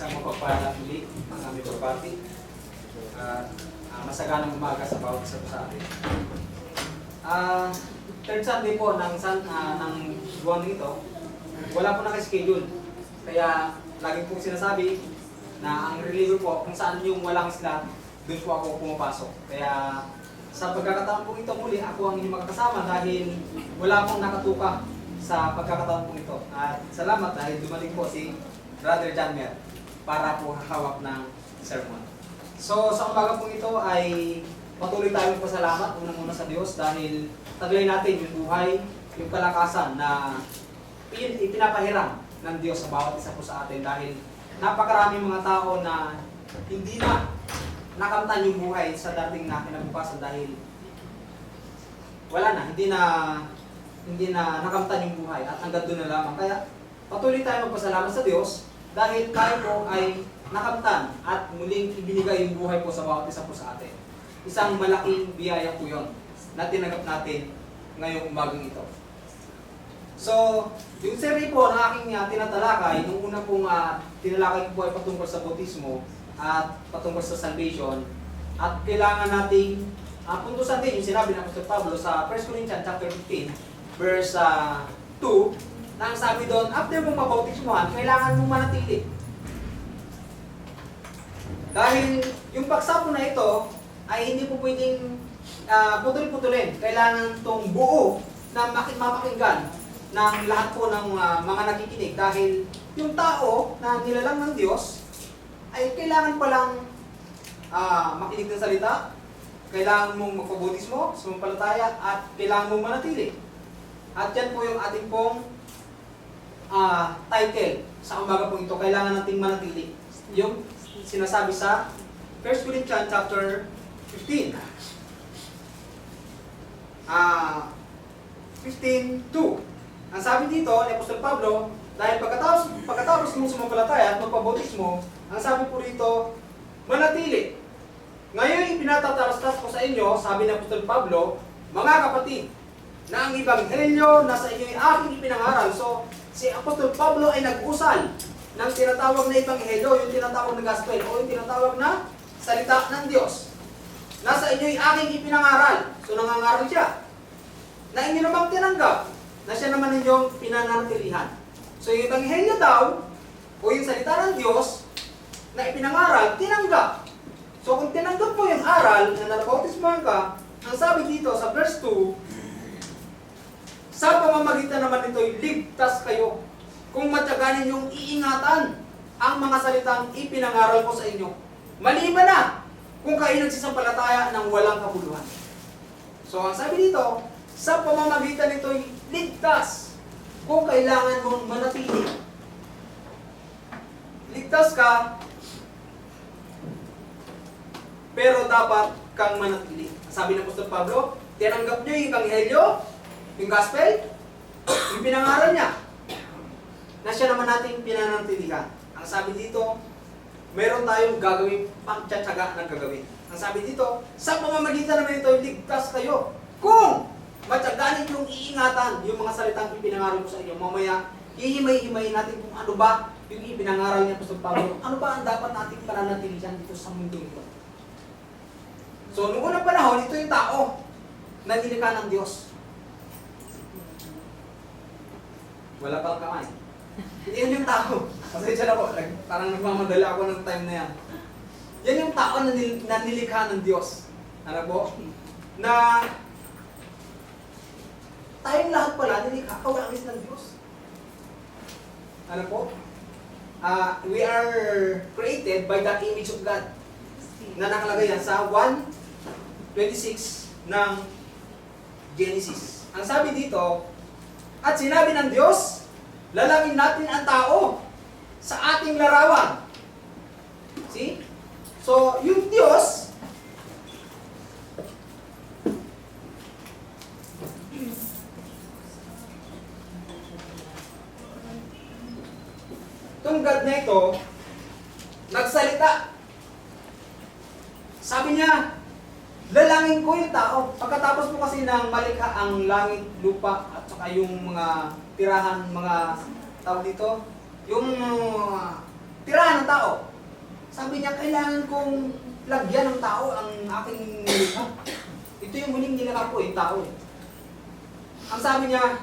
Isang mapagpalang muli ang aming pagbati at masaganang umaga sa bawat isa po sa atin. Third Sunday po ng buwan nito, wala po naka-schedule. Kaya lagi po sinasabi na ang reliever po, kung saan yung walang slot, doon po ako pumapasok. Kaya sa pagkakataon po ito muli, ako ang inyong makakasama dahil wala pong nakatuka sa pagkakataon po ito. At salamat dahil dumating po si Brother John Mer para po hawak ng sermon. So sa umaga po ito ay patuloy tayong pasalamat unang-una sa Diyos dahil taglay natin yung buhay, yung kalakasan na ipinapahiram ng Diyos sa bawat isa po sa atin dahil napakaraming mga tao na hindi na nakamtan yung buhay sa dating na kinabukasan dahil wala na, hindi na nakamtan yung buhay at hanggang doon na lamang. Kaya patuloy tayo magpasalamat sa Diyos dahil tayo po ay nakamtan at muling ibinigay yung buhay po sa bawat isa po sa atin. Isang malaking biyaya po yun na tinanggap natin ngayong umagang ito. So, yung series po na aking tinatalakay, nung una pong tinalakay ko po ay patungkol sa bautismo at patungkol sa salvation. At kailangan nating puntusan din yung sinabi ng Apostol Pablo sa 1 Corinthians chapter 15, verse 2, na ang sabi doon, after mong mabautismohan, kailangan mong manatili. Dahil yung paksa po na ito ay hindi po pwedeng putol-putulin. Kailangan itong buo na mapakinggan ng lahat po ng mga nakikinig dahil yung tao na nilalang ng Diyos ay kailangan palang makinig ng salita, kailangan mong magpabautismo, sumampalataya, at kailangan mong manatili. At yan po yung ating pong title sa umaga po ito, kailangan nating manatili. Yung sinasabi sa 1 Corinthians chapter 15. 15:2. Ang sabi dito ni Apostol Pablo, dahil pagkatapos mong sumampalataya at magpabautismo, ang sabi po rito, manatili. Ngayon ipinatatarastas ko sa inyo, sabi ni Apostol Pablo, mga kapatid, na ang Ebanghelyo na sa inyo ay aking ipinangaral. So, si Apostol Pablo ay nag-usal ng tinatawag na Ebanghelyo, yung tinatawag na Gospel, o yung tinatawag na salita ng Diyos. Nasa inyo ay aking ipinangaral. So, nangangaral siya. Na inyo namang tinanggap, na siya naman ninyong pinananatilihan. So, yung Ebanghelyo daw, o yung salita ng Diyos, na ipinangaral, tinanggap. So, kung tinanggap mo yung aral na nabautismohan ka, ang sabi dito sa verse 2, sa pamamagitan naman nito'y ligtas kayo kung matyagan ninyong iingatan ang mga salitang ipinangaral ko sa inyo. Maliban na kung kayo nagsisampalataya ng walang kabuluhan. So, ang sabi dito, sa pamamagitan nito'y ligtas kung kailangan mong manatili. Ligtas ka, pero dapat kang manatili. Sabi ng Apostol Pablo, tinanggap nyo yung Ebanghelyo, yung Gospel, yung pinangaral niya, na siya naman nating pinanatilihan. Ang sabi dito, meron tayong gagawin, pagtsatsaga ng gagawin. Ang sabi dito, sa pamamagitan naman ito, ligtas kayo. Kung matyagaan yung iingatan yung mga salitang ipinangaral ko sa inyo, mamaya, hihimay-himayin natin kung ano ba yung ipinangaral niya Apostol Pablo. Ano ba ang dapat nating pananatilihan dito sa mundo ito? So, noong unang panahon, ito yung tao na nilikha ng Diyos. Wala pang kamay. Yan yung tao. Pasensya na po, parang nagmamadali ako ng time na yan. Yan yung tao na nilikha ng Diyos. Ano po? Na tayong lahat pala nilikha, kawangis ng Diyos. Ano po? We are created by the image of God. Na nakalagay yan sa 1:26 ng Genesis. Ang sabi dito, at sinabi ng Diyos, lalangin natin ang tao sa ating larawan. See? So, yung Diyos, itong God na ito, nagsalita. Sabi niya, lalangin ko yung tao. Pagkatapos po kasi ng malikha ang langit, lupa, at saka yung mga tirahan, mga tawag dito, yung tirahan ng tao. Sabi niya, kailangan kong lagyan ng tao ang aking nilikha. Ito yung huling nilikha ko, yung tao. Ang sabi niya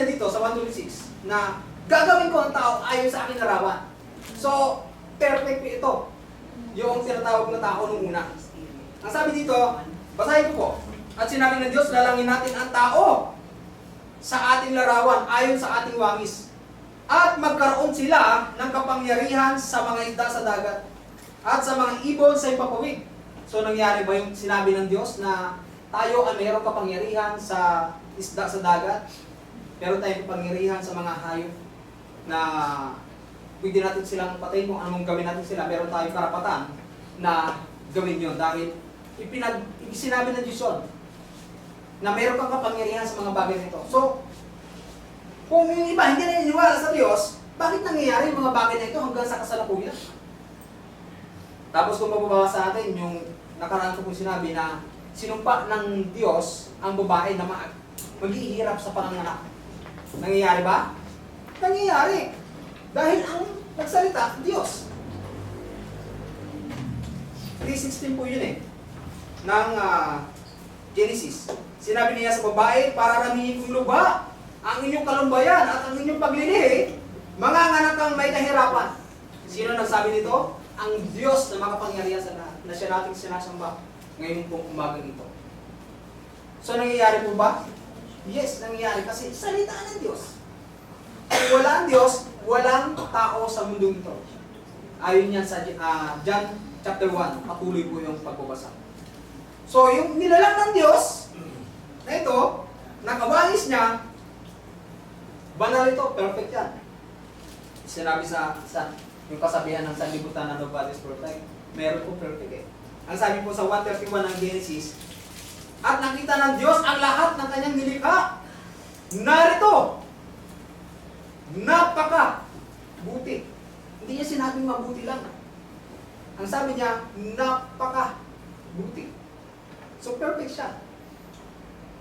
dito sa 126, na gagawin ko ang tao ayon sa aking larawan. So, perfect ito. Yung tinatawag na tao nung una. Ang sabi dito, basahin ko po. At sinabi ng Diyos, lalangin natin ang tao sa ating larawan, ayon sa ating wangis. At magkaroon sila ng kapangyarihan sa mga isda sa dagat at sa mga ibon sa ipapawid. So, nangyari ba yung sinabi ng Diyos na tayo ay mayroong kapangyarihan sa isda sa dagat? Meron tayong kapangyarihan sa mga hayop na pwede natin silang patayin kung anong gawin natin sila. Meron tayong karapatan na gawin yun dahil sinabi ng Diyos yun na meron kang kapangyarihan sa mga bagay nito. So, kung yung iba hindi naniniwala sa Diyos, bakit nangyayari yung mga bagay na ito hanggang sa kasalukuyan? Tapos kung mababasa sa atin, yung nakaraan ko kong sinabi na sinumpa ng Diyos ang babae na maghihirap sa panganganak. Nangyayari ba? Nangyayari. Dahil ang nagsalita, Diyos. 3:16 po yun ng Genesis. Sinabi niya sa babae, para ramihin kong luba ang inyong kalumbayan at ang inyong paglilihi, manganganak kang may kahirapan. Sino nagsabi nito? Ang Diyos na makapangyarihan sa lahat, na siya nating sinasamba ngayon pong umagang ito. So, nangyayari po ba? Yes, nangyayari kasi salita ng Diyos. Kung wala ang Diyos, walang tao sa mundong ito. Ayon yan sa John chapter 1, patuloy po yung pagbabasa. So, yung nilalang ng Diyos, na ito, nakawangis niya, banal ito, perfect yan. Sinabi sa yung kasabihan ng sanlibutan na nobody is perfect, meron po perfect Ang sabi po sa 131 ng Genesis, at nakita ng Diyos ang lahat ng kanyang nilikha. Narito, napaka buti. Hindi niya sinabing mabuti lang. Ang sabi niya, napaka buti. So perfect siya.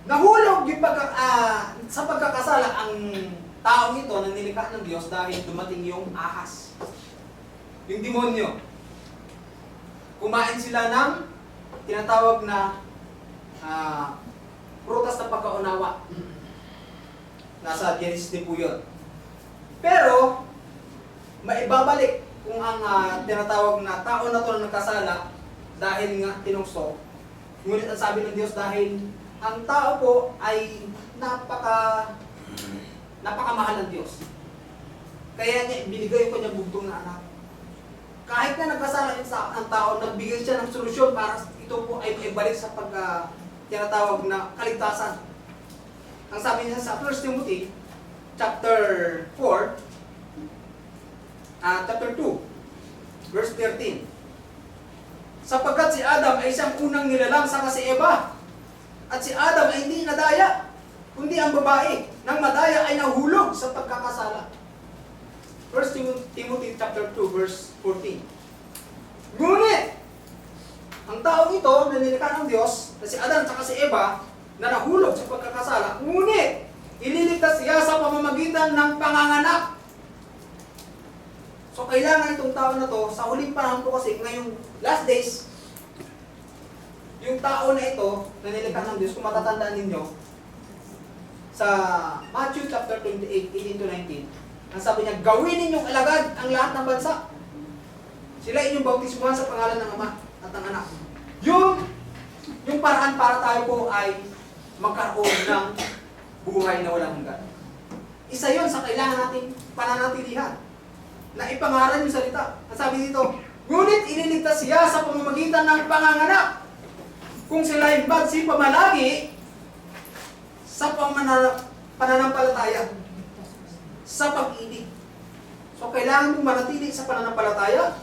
Nahulog yung sa pagkakasala ang taong ito na nilikha ng Diyos dahil dumating yung ahas. Yung demonyo. Kumain sila ng tinatawag na prutas ng pagkaunawa. Nasa Genesis din po yun. Pero, maibabalik kung ang tinatawag na tao na ito na nagkasala dahil nga tinukso. Ngunit ang sabi ng Diyos dahil ang tao po ay napakamahal ng Diyos. Kaya niya, binigay ko niya bugtong na anak. Kahit na nagkasala ang tao, nagbigay siya ng solusyon para ito po ay maibalik sa tinatawag na kaligtasan. Ang sabi niya sa 1 Timothy chapter 4, chapter 2, verse 13. Sapagkat si Adam ay siyang unang nilalang saka si Eva. At si Adam ay hindi nadaya, kundi ang babae. Nang madaya ay nahulog sa pagkakasala. 1 Timothy chapter 2, verse 14. Ngunit, ang taong ito na nilikha ng Diyos, na si Adan at si Eva, na nahulog sa pagkakasala, ngunit, ililigtas siya sa pamamagitan ng panganganak. So, kailangan itong tao na to, sa huling panahon po kasi, ngayong last days, yung tao na ito, na nilikha ng Diyos, kung matatandaan ninyo, sa Matthew chapter 28, 18-19, ang sabi niya, gawin ninyong alagad ang lahat ng bansa. Sila inyong bautismuhan sa pangalan ng Ama at ng Anak. Yung paraan para tayo po ay magkaroon ng buhay na walang hanggan. Isa yon sa kailangan nating pananatilihan. Na ipangaral yung salita. Ang sabi dito, ngunit ililigtas siya sa pamamagitan ng panganganak. Kung sila ay magsipamalagi sa pananampalataya, sa pag-ibig. So, kailangan mong manatili sa pananampalataya,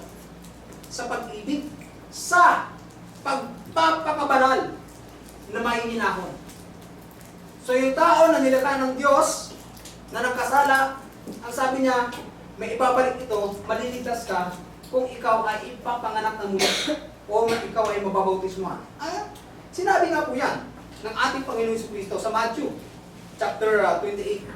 sa pag-ibig, sa pagpapakabanal na mahihinahon. So, yung tao na nilikha ng Diyos, na nagkasala, ang sabi niya, may ibabalik ito, maliligtas ka, kung ikaw ay ipapanganak ng muli, o ikaw ay mababautismuhan. Sinabi nga po yan ng ating Panginoon Jesucristo sa Matthew chapter 28.